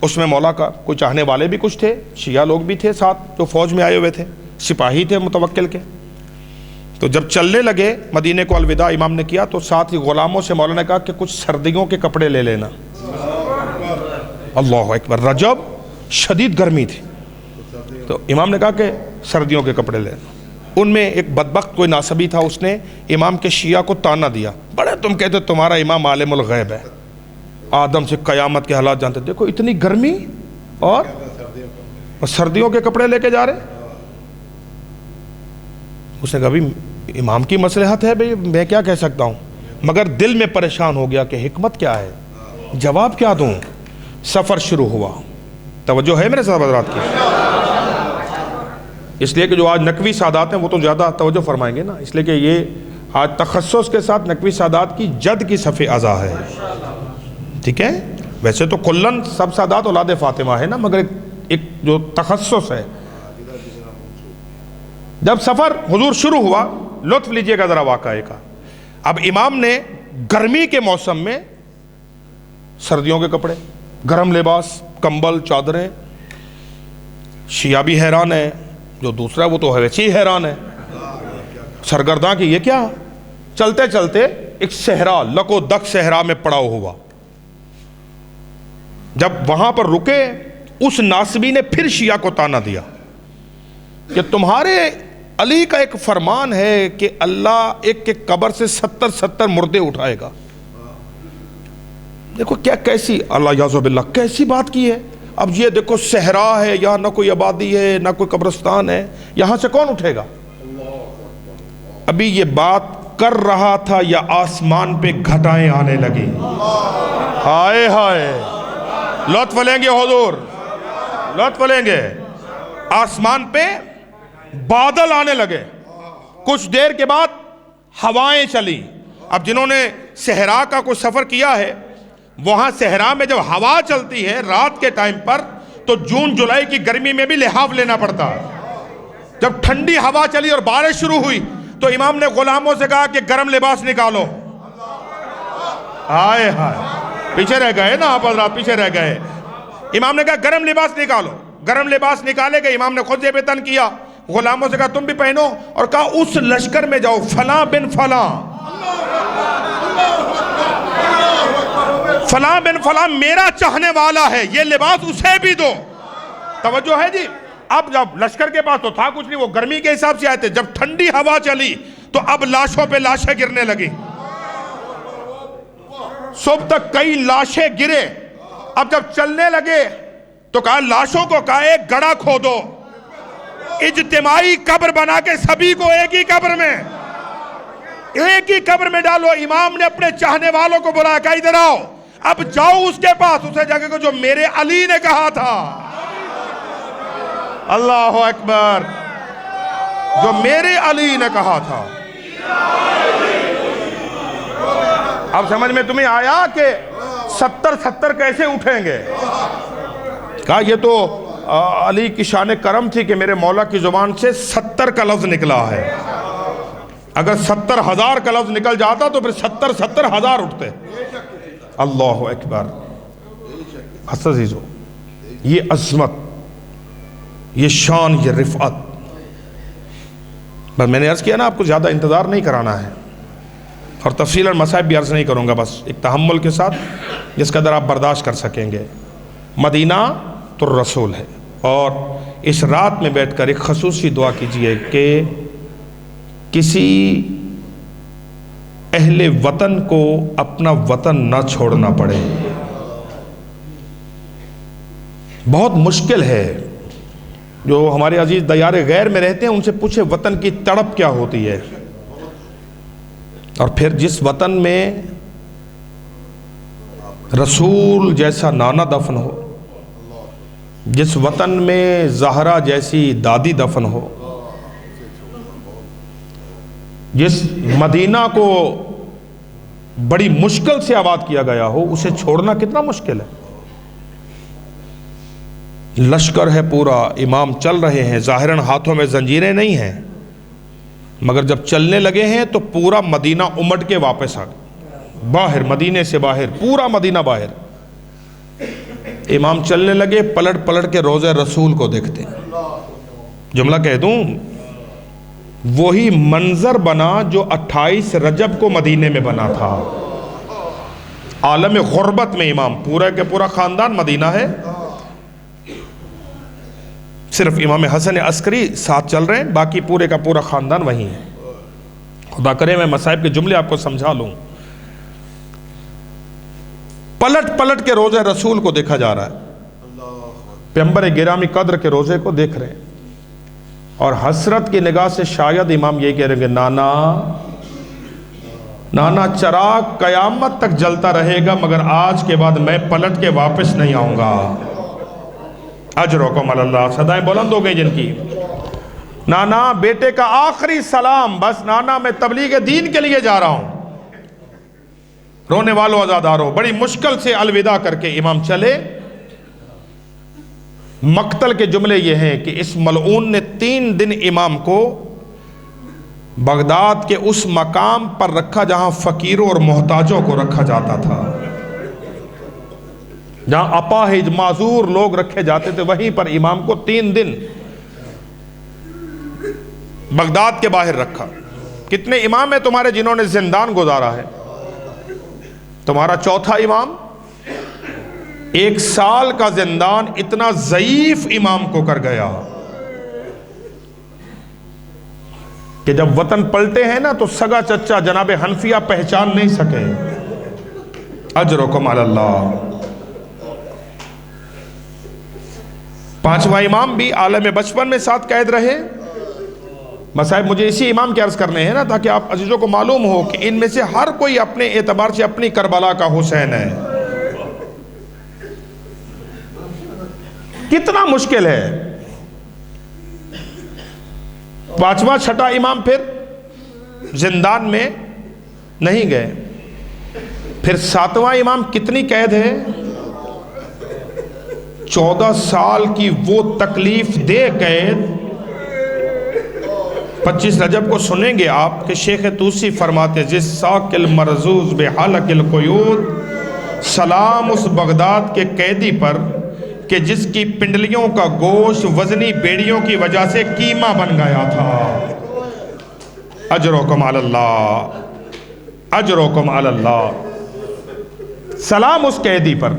اس میں مولا کا کوئی چاہنے والے بھی کچھ تھے، شیعہ لوگ بھی تھے ساتھ جو فوج میں آئے ہوئے تھے، سپاہی تھے متوکل کے. تو جب چلنے لگے مدینے کو الوداع امام نے کیا، تو ساتھ ہی غلاموں سے مولا نے کہا کہ کچھ سردیوں کے کپڑے لے لینا. اللہ اکبر. رجب شدید گرمی تھی، تو امام نے کہا کہ سردیوں کے کپڑے لینا. ان میں ایک بدبخت کوئی ناسبی تھا، اس نے امام کے شیعہ کو تانا دیا، بڑے تم کہتے تمہارا امام عالم الغیب ہے، آدم سے قیامت کے حالات جانتے. دیکھو اتنی گرمی اور سردیوں کے کپڑے لے کے جا رہے. اس نے کہا بھی امام کی مصلحت ہے بھئی، میں کیا کہہ سکتا ہوں، مگر دل میں پریشان ہو گیا کہ حکمت کیا ہے، جواب کیا دوں. سفر شروع ہوا. توجہ ہے میرے ساتھ حضرات کی؟ اس لیے کہ جو آج نقوی سادات ہیں وہ تو زیادہ توجہ فرمائیں گے نا، اس لیے کہ یہ آج تخصص کے ساتھ نقوی سادات کی جد کی صف ازا ہے. ٹھیک ہے، ویسے تو کلن سب سادات اولاد فاطمہ ہے نا، مگر ایک جو تخصص ہے. جب سفر حضور شروع ہوا، لطف لیجئے گا ذرا واقعے کا. اب امام نے گرمی کے موسم میں سردیوں کے کپڑے، گرم لباس، کمبل، چادریں. شیعہ بھی حیران ہے، جو دوسرا وہ تو ویسے ہی حیران ہے، سرگرداں کہ یہ کیا. چلتے چلتے ایک صحرا، لک و دک صحرا میں پڑاؤ ہوا. جب وہاں پر رکے، اس ناسبی نے پھر شیعہ کو تانا دیا کہ تمہارے علی کا ایک فرمان ہے کہ اللہ ایک ایک قبر سے 70 مردے اٹھائے گا. دیکھو کیا کیسی، اللہ یعوذ باللہ کیسی بات کی ہے. اب یہ دیکھو صحرا ہے، یہاں نہ کوئی آبادی ہے نہ کوئی قبرستان ہے، یہاں سے کون اٹھے گا. ابھی یہ بات کر رہا تھا یا آسمان پہ گھٹائیں آنے لگی. ہائے ہائے، لطف لیں گے حضور، لطف لیں گے. آسمان پہ بادل آنے لگے، کچھ دیر کے بعد ہوائیں چلی. اب جنہوں نے صحرا کا کوئی سفر کیا ہے، وہاں صحرا میں جب ہوا چلتی ہے رات کے ٹائم پر، تو جون جولائی کی گرمی میں بھی لحاف لینا پڑتا ہے. جب ٹھنڈی ہوا چلی اور بارش شروع ہوئی، تو امام نے غلاموں سے کہا کہ گرم لباس نکالو. ہائے ہائے، پیچھے رہ گئے نا آپ حضرات، پیچھے رہ گئے. امام نے کہا گرم لباس نکالو. گرم لباس نکالے گئے. امام نے خود یہ بیتن کیا، غلاموں سے کہا تم بھی پہنو، اور کہا اس لشکر میں جاؤ، فلاں بن فلاں، فلاں بن فلاں میرا چاہنے والا ہے، یہ لباس اسے بھی دو. توجہ ہے جی. اب جب لشکر کے پاس تو تھا کچھ نہیں، وہ گرمی کے حساب سے آئے تھے. جب ٹھنڈی ہوا چلی تو اب لاشوں پہ لاشیں گرنے لگی. صبح تک کئی لاشیں گرے. اب جب چلنے لگے تو کہا لاشوں کو کہا ایک گڑھا کھودو، اجتماعی قبر بنا کے سبھی کو ایک ہی قبر میں، ایک ہی قبر میں ڈالو. امام نے اپنے چاہنے والوں کو بلایا، کہا ادھر آؤ، اب جاؤ اس کے پاس، اسے جگہ کو جو میرے علی نے کہا تھا. اللہ اکبر، جو میرے علی نے کہا تھا. اب سمجھ میں تمہیں آیا کہ 70 کیسے اٹھیں گے. کہا یہ تو علی کی شان کرم تھی کہ میرے مولا کی زبان سے 70 کا لفظ نکلا ہے، اگر 70,000 کا لفظ نکل جاتا تو پھر 70,000 اٹھتے۔ اللہ اکبر۔ عزیزو، یہ عظمت، یہ شان، یہ رفعت، بس میں نے عرض کیا نا آپ کو زیادہ انتظار نہیں کرانا ہے، اور تفصیلاً مصائب بھی عرض نہیں کروں گا، بس ایک تحمل کے ساتھ جس قدر آپ برداشت کر سکیں گے۔ مدینہ تو رسول ہے، اور اس رات میں بیٹھ کر ایک خصوصی دعا کیجئے کہ کسی اہل وطن کو اپنا وطن نہ چھوڑنا پڑے۔ بہت مشکل ہے، جو ہمارے عزیز دیار غیر میں رہتے ہیں ان سے پوچھے وطن کی تڑپ کیا ہوتی ہے، اور پھر جس وطن میں رسول جیسا نانا دفن ہو، جس وطن میں زہرا جیسی دادی دفن ہو، جس مدینہ کو بڑی مشکل سے آباد کیا گیا ہو، اسے چھوڑنا کتنا مشکل ہے۔ لشکر ہے پورا، امام چل رہے ہیں، ظاہراً ہاتھوں میں زنجیریں نہیں ہیں، مگر جب چلنے لگے ہیں تو پورا مدینہ امٹ کے واپس آ گیا، باہر، مدینے سے باہر، پورا مدینہ باہر۔ امام چلنے لگے، پلٹ پلٹ کے روضہ رسول کو دیکھتے، جملہ کہہ دوں، وہی منظر بنا جو 28 رجب کو مدینے میں بنا تھا۔ عالم غربت میں امام، پورا کے پورا خاندان مدینہ ہے، صرف امام حسن عسکری ساتھ چل رہے ہیں، باقی پورے کا پورا خاندان وہیں ہے۔ خدا کرے میں مصائب کے جملے آپ کو سمجھا لوں۔ پلٹ پلٹ کے روضہ رسول کو دیکھا جا رہا ہے، پیغمبر گرامی قدر کے روضے کو دیکھ رہے ہیں، اور حسرت کی نگاہ سے شاید امام یہی کہہ رہے ہیں کہ نانا نانا چراغ قیامت تک جلتا رہے گا، مگر آج کے بعد میں پلٹ کے واپس نہیں آؤں گا۔ اجرکم اللہ، صدائیں بلند ہو گئی جن کی۔ نانا بیٹے کا آخری سلام، بس نانا میں تبلیغ دین کے لیے جا رہا ہوں، رونے والوں عزاداروں۔ بڑی مشکل سے الوداع کر کے امام چلے۔ مقتل کے جملے یہ ہیں کہ اس ملعون نے 3 دن امام کو بغداد کے اس مقام پر رکھا جہاں فقیروں اور محتاجوں کو رکھا جاتا تھا، جہاں اپاہج معذور لوگ رکھے جاتے تھے، وہیں پر امام کو 3 دن بغداد کے باہر رکھا۔ کتنے امام ہیں تمہارے جنہوں نے زندان گزارا ہے؟ تمہارا چوتھا امام 1 سال کا زندان اتنا ضعیف امام کو کر گیا کہ جب وطن پلٹے ہیں نا تو سگا چچا جناب حنفیہ پہچان نہیں سکے۔ اجرکم علی اللہ۔ 5واں امام بھی عالم بچپن میں ساتھ قید رہے۔ مصائب مجھے اسی امام کے عرض کرنے ہیں نا، تاکہ آپ عزیزوں کو معلوم ہو کہ ان میں سے ہر کوئی اپنے اعتبار سے اپنی کربلا کا حسین ہے۔ کتنا مشکل ہے۔ 5واں 6واں امام پھر زندان میں نہیں گئے۔ پھر 7واں امام کتنی قید ہے؟ 14 سال کی وہ تکلیف دے قید۔ 25 رجب کو سنیں گے آپ کہ شیخ توسی فرماتے جس ساق المرزوز بحلق القیود، سلام اس بغداد کے قیدی پر کہ جس کی پنڈلیوں کا گوشت وزنی بیڑیوں کی وجہ سے قیمہ بن گیا تھا۔ اجرکم علی اللہ، اجرکم علی اللہ۔ سلام اس قیدی پر۔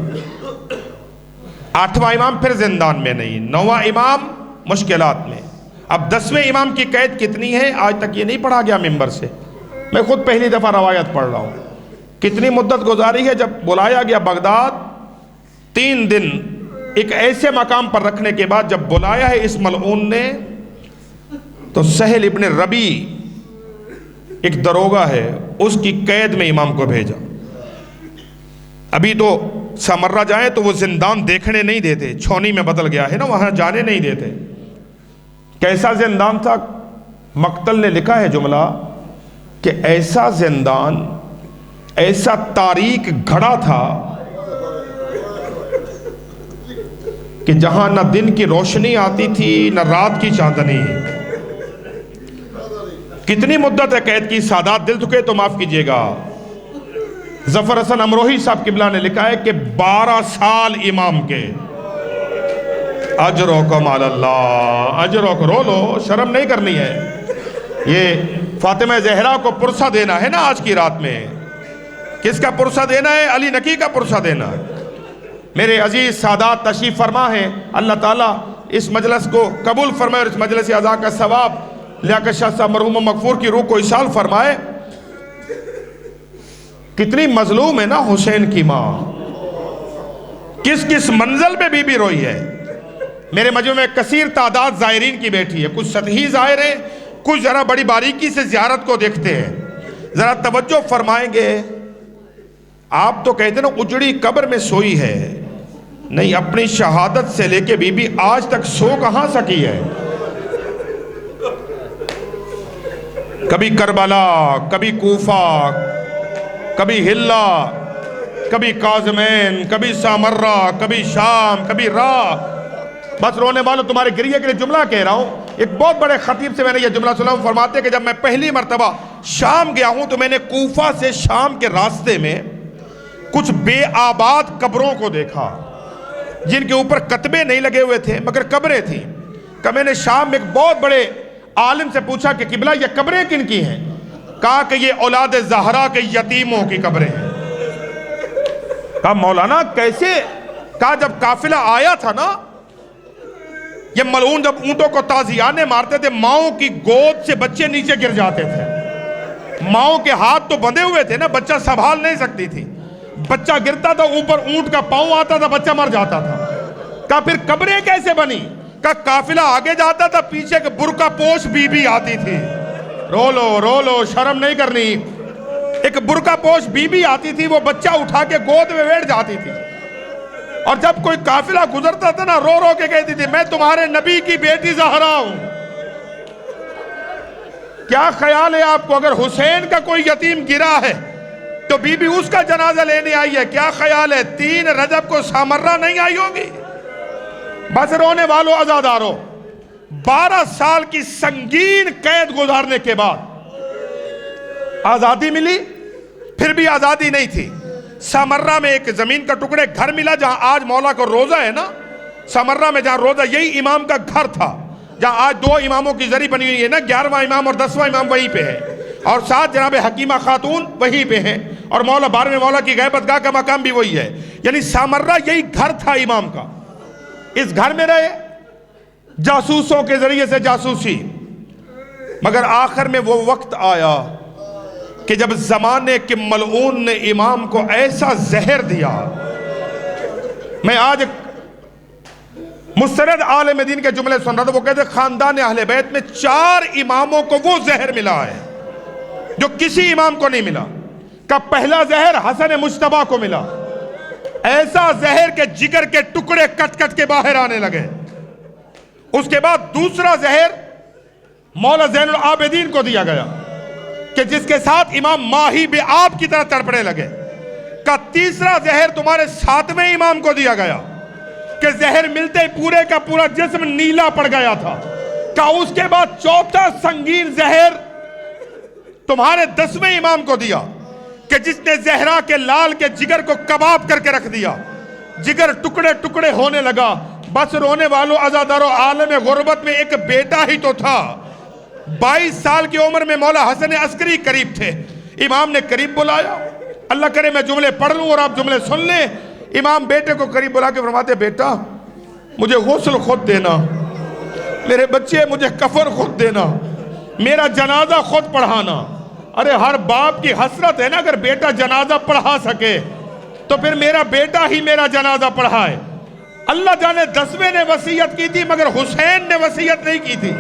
8واں امام پھر زندان میں نہیں۔ 9واں امام مشکلات میں۔ اب 10ویں امام کی قید کتنی ہے؟ آج تک یہ نہیں پڑھا گیا ممبر سے، میں خود پہلی دفعہ روایت پڑھ رہا ہوں۔ کتنی مدت گزاری ہے؟ جب بلایا گیا بغداد، 3 دن ایک ایسے مقام پر رکھنے کے بعد جب بلایا ہے اس ملعون نے، تو سہل ابن ربی ایک دروگا ہے، اس کی قید میں امام کو بھیجا۔ ابھی تو سمرہ جائیں تو وہ زندان دیکھنے نہیں دیتے، چھونی میں بدل گیا ہے نا، وہاں جانے نہیں دیتے۔ کیسا زندان تھا؟ مقتل نے لکھا ہے جملہ کہ ایسا زندان، ایسا تاریک گھڑا تھا کہ جہاں نہ دن کی روشنی آتی تھی نہ رات کی چاندنی. کتنی مدت ہے قید کی؟ سادات دل دکھے تو معاف کیجیے گا. ظفر حسن امروہی صاحب قبلہ نے لکھا ہے کہ 12 سال امام کے. اجرکم علی اللہ، اجرک، رو لو، شرم نہیں کرنی ہے. یہ فاطمہ زہرا کو پرسہ دینا ہے نا آج کی رات میں. کس کا پرسہ دینا ہے؟ علی نقی کا پرسہ دینا ہے. میرے عزیز سادات تشریف فرما ہے، اللہ تعالیٰ اس مجلس کو قبول فرمائے اور اس مجلس عزا کا ثواب لیاقت شاہ صاحب مرحوم مغفور کی روح کو ایصال فرمائے. کتنی مظلوم ہے نا حسین کی ماں، کس کس منزل پہ بی بی روئی ہے. میرے مجمع میں کثیر تعداد زائرین کی بیٹھی ہے، کچھ سطحی ظاہر ہیں، کچھ ذرا بڑی باریکی سے زیارت کو دیکھتے ہیں. ذرا توجہ فرمائیں گے. آپ تو کہتے ہیں نا اجڑی قبر میں سوئی ہے، نہیں، اپنی شہادت سے لے کے بی بی آج تک سو کہاں سکی ہے. کبھی کربلا، کبھی کوفہ، کبھی ہلا، کبھی کاظمین، کبھی سامرہ، کبھی شام، کبھی راہ. بس رونے والوں، تمہارے گریہ کے لیے جملہ کہہ رہا ہوں. ایک بہت بڑے خطیب سے میں نے یہ جملہ سنا ہوں، فرماتے کہ جب میں پہلی مرتبہ شام گیا ہوں تو میں نے کوفہ سے شام کے راستے میں کچھ بے آباد قبروں کو دیکھا جن کے اوپر کتبے نہیں لگے ہوئے تھے مگر قبریں تھیں. کہ میں نے شام میں ایک بہت بڑے عالم سے پوچھا کہ قبلہ یہ قبریں کن کی ہیں؟ کہا کہ یہ اولاد زہرا کے یتیموں کی قبریں ہیں. کہا مولانا کیسے؟ کہا جب قافلہ آیا تھا نا، یہ ملعون جب اونٹوں کو تازیانے مارتے تھے، ماؤں کی گود سے بچے نیچے گر جاتے تھے. ماؤں کے ہاتھ تو بندھے ہوئے تھے نا، بچہ سنبھال نہیں سکتی تھی. بچہ گرتا تھا، اوپر اونٹ کا پاؤں آتا تھا، بچہ مر جاتا تھا. کہا پھر قبریں کیسے بنی؟ کہا قافلہ آگے جاتا تھا، پیچھے کے برقع پوش بی بی آتی تھی. رو لو، رو لو، شرم نہیں کرنی. ایک برقع پوش بی بی آتی تھی، وہ بچہ اٹھا کے گود میں بیٹھ جاتی تھی. اور جب کوئی قافلہ گزرتا تھا نا، رو رو کے کہتی تھی میں تمہارے نبی کی بیٹی زہرا ہوں. کیا خیال ہے آپ کو اگر حسین کا کوئی یتیم گرا ہے تو بی بی اس کا جنازہ لینے آئی ہے؟ کیا خیال ہے 3 رجب کو سامرہ نہیں آئی ہوگی؟ بس رونے والوں، عزاداروں، 12 سال کی سنگین قید گزارنے کے بعد آزادی ملی. پھر بھی آزادی نہیں تھی. سامرہ میں ایک زمین کا ٹکڑے گھر ملا جہاں آج مولا کو روزہ ہے نا. سامرہ میں جہاں روزہ، یہی امام کا گھر تھا جہاں آج 2 اماموں کی زری بنی ہوئی ہے نا، 11واں امام اور 10واں امام وہیں پہ ہے، اور ساتھ جناب حکیمہ خاتون وہیں پہ ہیں، اور مولا 12ویں مولا کی غیبت گاہ کا مقام بھی وہی ہے. یعنی سامرہ یہی گھر تھا امام کا. اس گھر میں رہے، جاسوسوں کے ذریعے سے جاسوسی. مگر آخر میں وہ وقت آیا کہ جب زمانے کے ملعون نے امام کو ایسا زہر دیا. میں آج مستند عالم دین کے جملے سن رہا تھا، وہ کہتے خاندان اہل بیت میں 4 اماموں کو وہ زہر ملا ہے جو کسی امام کو نہیں ملا. کا پہلا زہر حسن مجتبیٰ کو ملا، ایسا زہر کہ جگر کے ٹکڑے کٹ کٹ کے باہر آنے لگے. اس کے بعد دوسرا زہر مولا زین العابدین کو دیا گیا کہ جس کے ساتھ امام ماہی بے آب کی طرح تڑپنے لگے. کا تیسرا زہر تمہارے 7ویں امام کو دیا گیا کہ زہر ملتے پورے کا پورا جسم نیلا پڑ گیا تھا. کا اس کے بعد چوتھا سنگین زہر تمہارے 10ویں امام کو دیا کہ جس نے زہرا کے لال کے جگر کو کباب کر کے رکھ دیا. جگر ٹکڑے ٹکڑے ہونے لگا. بس رونے والوں، عزاداروں، عالم غربت میں ایک بیٹا ہی تو تھا. 22 سال کی عمر میں مولا حسن عسکری قریب تھے. امام نے قریب بلایا. اللہ کرے میں جملے پڑھ لوں اور آپ جملے سن لیں. امام بیٹے کو قریب بلا کے فرماتے بیٹا مجھے غسل خود دینا، میرے بچے مجھے کفن خود دینا، میرا جنازہ خود پڑھانا. ارے ہر باپ کی حسرت ہے نا اگر بیٹا جنازہ پڑھا سکے تو پھر میرا بیٹا ہی میرا جنازہ پڑھائے. اللہ جانے 10ویں نے وصیت کی تھی مگر حسین نے وصیت نہیں کی تھی.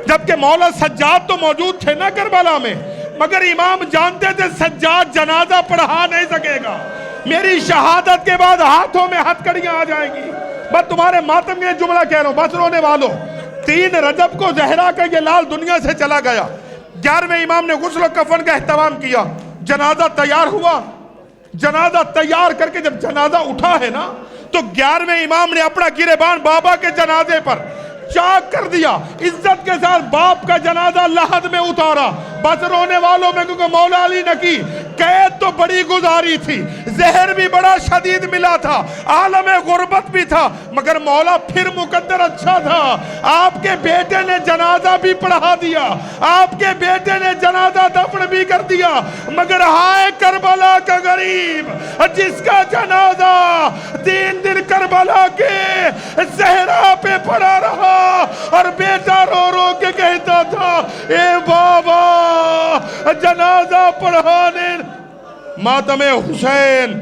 جبکہ مولا سجاد تو موجود تھے نا کربلا میں، مگر امام جانتے تھے سجاد جنازہ پڑھا نہیں سکے گا. میری شہادت کے بعد ہاتھوں میں ہتھکڑیاں آ جائیں گی. بس تمہارے ماتم کے جملہ کہہ رہا ہوں. بس رونے والوں، 3 رجب کو زہرا کا یہ لال دنیا سے چلا گیا. 11ویں امام نے غسل و کفن کا اہتمام کیا. جنازہ تیار ہوا. جنازہ تیار کر کے جب جنازہ اٹھا ہے نا تو 11ویں امام نے اپنا گریبان بابا کے جنازے پر چاک کر دیا، عزت کے ساتھ باپ کا جنازہ لحد میں اتارا. بس رونے والوں میں کیونکہ مولا علی نے کی قید تو بڑی گزاری تھی، زہر بھی بڑا شدید ملا تھا، عالم غربت بھی تھا، مگر مولا پھر مقدر اچھا تھا. آپ کے بیٹے نے جنازہ بھی پڑھا دیا، آپ کے بیٹے نے جنازہ دفن بھی کر دیا، مگر ہائے کربلا کا غریب جس کا جنازہ 3 دن کربلا کے صحرا پہ پڑا رہا اور بیٹا رو رو کے کہتا تھا اے بابا جنازہ پڑھانے. ماتم حسین